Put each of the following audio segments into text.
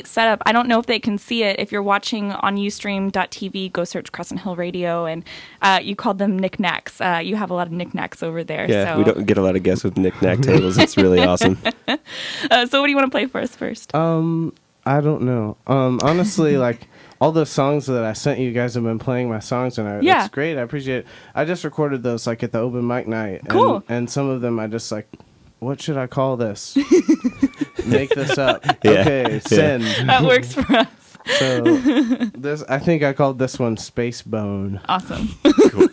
setup. I don't know if they can see it. If you're watching on ustream.tv, go search Crescent Hill Radio, and you called them knickknacks. You have a lot of knickknacks over there. Yeah, so. we don't get a lot of guests with knickknack tables. It's really awesome. So what do you want to play for us first? I don't know. Honestly, like all the songs that I sent you guys have been playing my songs, and it's great. I appreciate it. I just recorded those like at the open mic night. Cool. And some of them I just like, what should I call this? Make this up. Yeah. Okay, send. That works for us. So this, I think I called this one Space Bone. Awesome. Cool.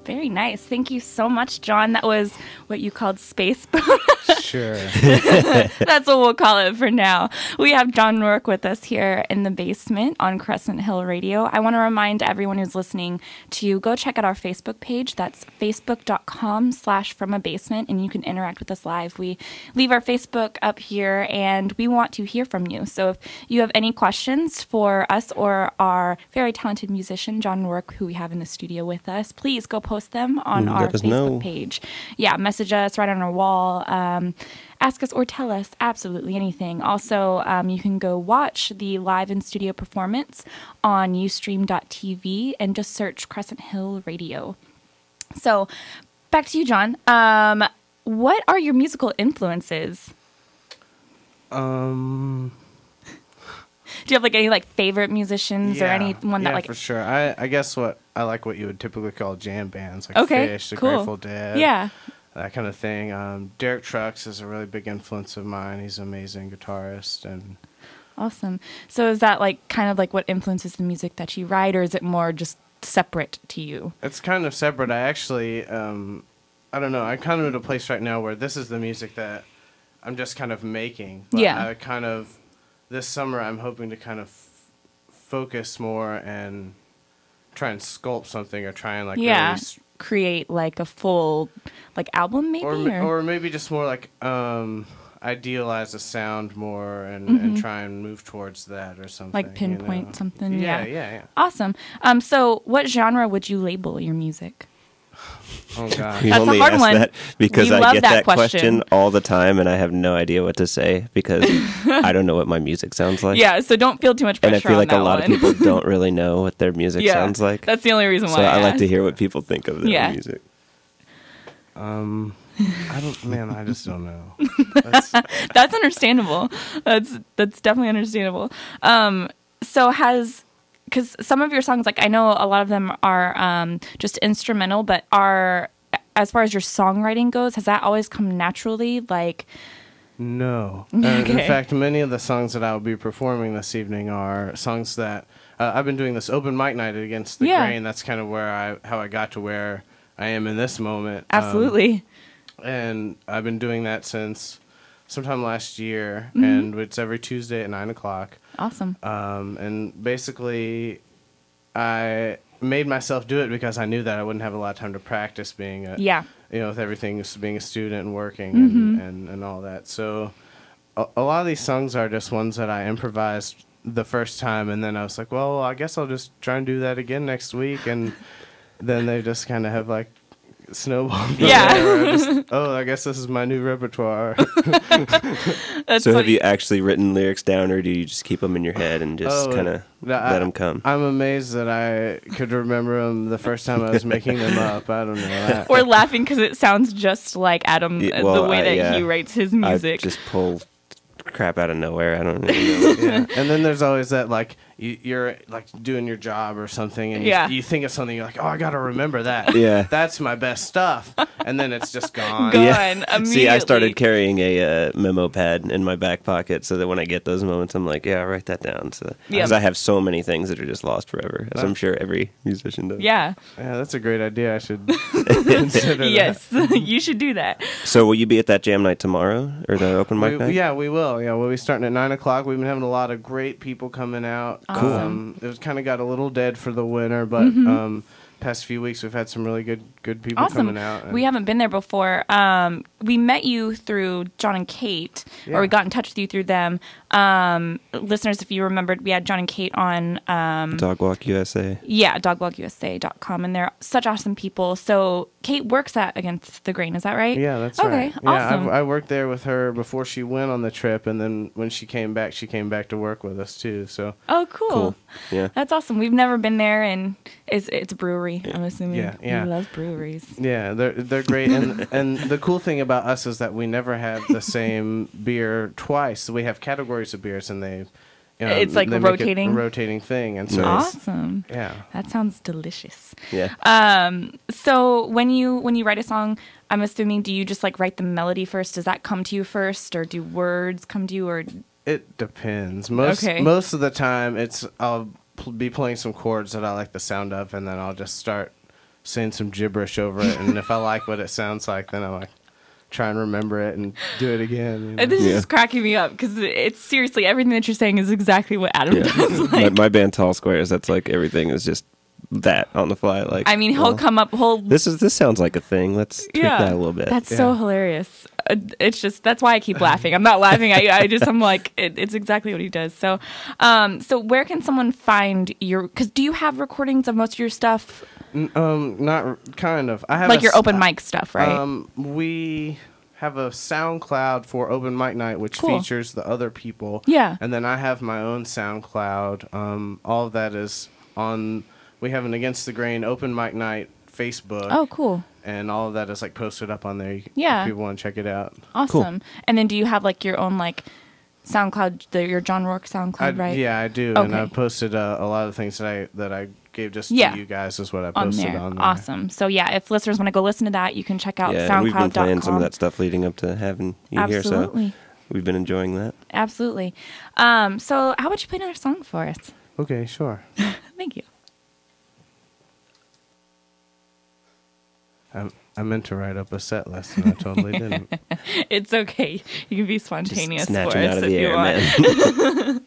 Very nice. Thank you so much, John. That was what you called space. Sure. That's what we'll call it for now. We have John Roark with us here in the basement on Crescent Hill Radio. I want to remind everyone who's listening to go check out our Facebook page. That's facebook.com/fromabasement, and you can interact with us live. We leave our Facebook up here, and we want to hear from you. So if you have any questions for us or our very talented musician, John Roark, who we have in the studio with us, please go post them on our Facebook page. Yeah, message us right on our wall. ask us or tell us absolutely anything. Also, you can go watch the live in studio performance on ustream.tv and just search Crescent Hill Radio. So back to you, John. What are your musical influences? Do you have like any like favorite musicians or anyone that like? For sure. I guess I like what you would typically call jam bands, like Fish, the Grateful Dead, that kind of thing. Derek Trucks is a really big influence of mine. He's an amazing guitarist and. Awesome. So is that like kind of like what influences the music that you write, or is it more just separate to you? It's kind of separate. I actually, I don't know. I'm kind of at a place right now where this is the music that I'm just kind of making. But this summer, I'm hoping to kind of focus more and try and sculpt something or try and like really create like a full like album maybe or maybe just more like idealize a sound more and try and move towards that or something. Like pinpoint something. Yeah. Awesome. So what genre would you label your music? Oh God, you only ask that because I get that question all the time, and I have no idea what to say because I don't know what my music sounds like. Yeah, so don't feel too much pressure. And I feel like a lot of people don't really know what their music sounds like. That's the only reason why. So I like to hear what people think of their music. I just don't know. That's understandable. That's definitely understandable. Because some of your songs, like I know a lot of them are just instrumental, but as far as your songwriting goes, has that always come naturally? Like, no. In fact, many of the songs that I'll be performing this evening are songs that I've been doing this open mic night against the grain. That's kind of how I got to where I am in this moment. Absolutely. And I've been doing that since sometime last year, and it's every Tuesday at 9:00. Awesome. And basically, I made myself do it because I knew that I wouldn't have a lot of time to practice being with everything, being a student and working and all that. So a lot of these songs are just ones that I improvised the first time, and then I was like, well, I guess I'll just try and do that again next week, and then they just kind of have like snowballed. I guess this is my new repertoire. So have you actually written lyrics down, or do you just keep them in your head and just kind of let them come? I'm amazed that I could remember them the first time I was making them up. I don't know. Or laughing because it sounds just like Adam, the way that he writes his music. I just pull crap out of nowhere. I don't know. And then there's always that like you're like doing your job or something, and you think of something, you're like, oh, I gotta remember that. That's my best stuff, and then it's just gone. Immediately. See, I started carrying a memo pad in my back pocket so that when I get those moments, I'm like, I'll write that down. So because I have so many things that are just lost forever, as I'm sure every musician does. Yeah, that's a great idea. I should consider Yes, you should do that. So will you be at that jam night tomorrow or the open mic night? Yeah, we will. Yeah, we'll be starting at 9:00. We've been having a lot of great people coming out. Awesome. It was kind of got a little dead for the winter, but past few weeks we've had some really good people coming out. We haven't been there before. We met you through John and Kate, or we got in touch with you through them. Listeners, if you remembered, we had John and Kate on Dogwalk USA. Yeah, dogwalkusa.com, and they're such awesome people. So Kate works at Against the Grain, is that right? Yeah, that's right. Okay, awesome. I worked there with her before she went on the trip, and then when she came back to work with us too. So cool. Yeah, that's awesome. We've never been there, and it's a brewery. I'm assuming. Yeah. We love breweries. Yeah, they're great, and the cool thing about us is that we never have the same beer twice. We have categories of beers, and it's like they rotating, make it a rotating thing, and so awesome. Yeah, that sounds delicious. Yeah. So when you write a song, I'm assuming, do you just like write the melody first? Does that come to you first, or do words come to you, or? It depends. Most of the time, I'll be playing some chords that I like the sound of, and then I'll just start saying some gibberish over it, and if I like what it sounds like, then I'm like try and remember it and do it again. This is just cracking me up because it's seriously everything that you're saying is exactly what Adam does. Like, my band Tall Squares, that's like everything is just that on the fly. Like, I mean, he'll come up. This sounds like a thing. Let's tweak that a little bit. That's so hilarious. It's just that's why I keep laughing. I'm not laughing. I'm like it's exactly what he does. So, so where can someone find your? Because do you have recordings of most of your stuff? Not kind of. I have like your open mic stuff, right? We have a SoundCloud for Open Mic Night, which features the other people. Yeah. And then I have my own SoundCloud. All of that is on. We have an Against the Grain Open Mic Night Facebook. Oh, cool. And all of that is like posted up on there. If people want to check it out. Awesome. Cool. And then do you have like your own like SoundCloud, your John Roark SoundCloud, right? Yeah, I do. Okay. And I've posted a lot of things that I gave just to you guys is what I posted on there. Awesome. So yeah, if listeners want to go listen to that, you can check out SoundCloud.com. We've been playing some of that stuff leading up to having you here, so we've been enjoying that. Absolutely. So how about you play another song for us? Okay, sure. Thank you. I meant to write up a set list, and I totally didn't. It's okay. You can be spontaneous for us out of the air, man.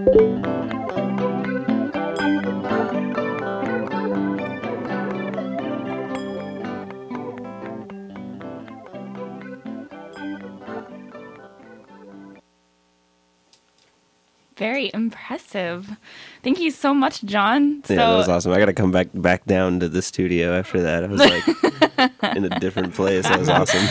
Very impressive. Thank you so much, John. Yeah, that was awesome. I got to come back down to the studio after that. I was like in a different place. That was awesome.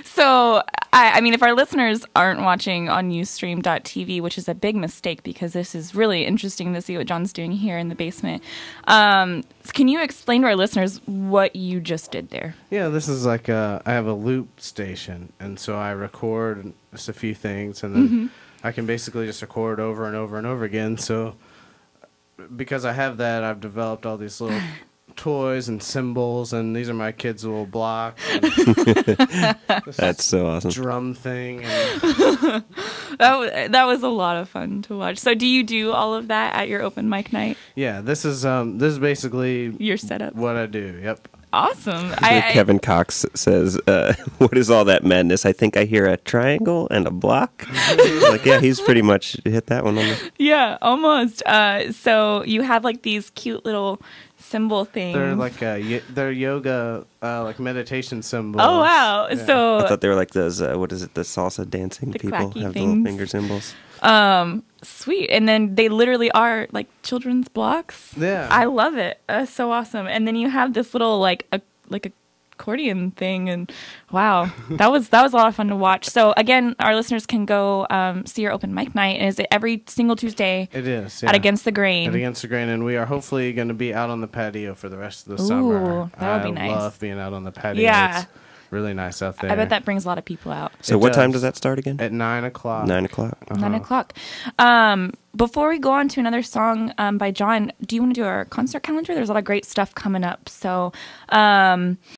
So, I mean, if our listeners aren't watching on Ustream.tv, which is a big mistake because this is really interesting to see what John's doing here in the basement, can you explain to our listeners what you just did there? Yeah, this is like I have a loop station, and so I record just a few things, and then I can basically just record over and over and over again. So because I have that, I've developed all these little toys and symbols, and these are my kids' little blocks. That's so awesome. Drum thing. That was a lot of fun to watch. So do you do all of that at your open mic night? Yeah, this is basically your setup. What I do. Yep. Awesome. Kevin Cox says, what is all that madness? I think I hear a triangle and a block. Like, yeah, he's pretty much hit that one on the... Yeah, almost. So you have like these cute little symbol things. They're like they're yoga, like meditation symbols. Oh, wow. Yeah. So I thought they were like those, what is it, the salsa dancing people have things. the little finger symbols. Sweet. And then they literally are like children's blocks. Yeah. I love it. So awesome. And then you have this little like accordion thing, and wow, that was a lot of fun to watch. So again, our listeners can go see your open mic night. And is it every single Tuesday? It is, at Against the Grain. At Against the Grain, and we are hopefully going to be out on the patio for the rest of the summer. That would be nice. I love being out on the patio. Yeah. It's really nice out there. I bet that brings a lot of people out. So what time does that start again? At 9 o'clock. 9 o'clock. 9 o'clock. Before we go on to another song by John, do you want to do our concert calendar? There's a lot of great stuff coming up. So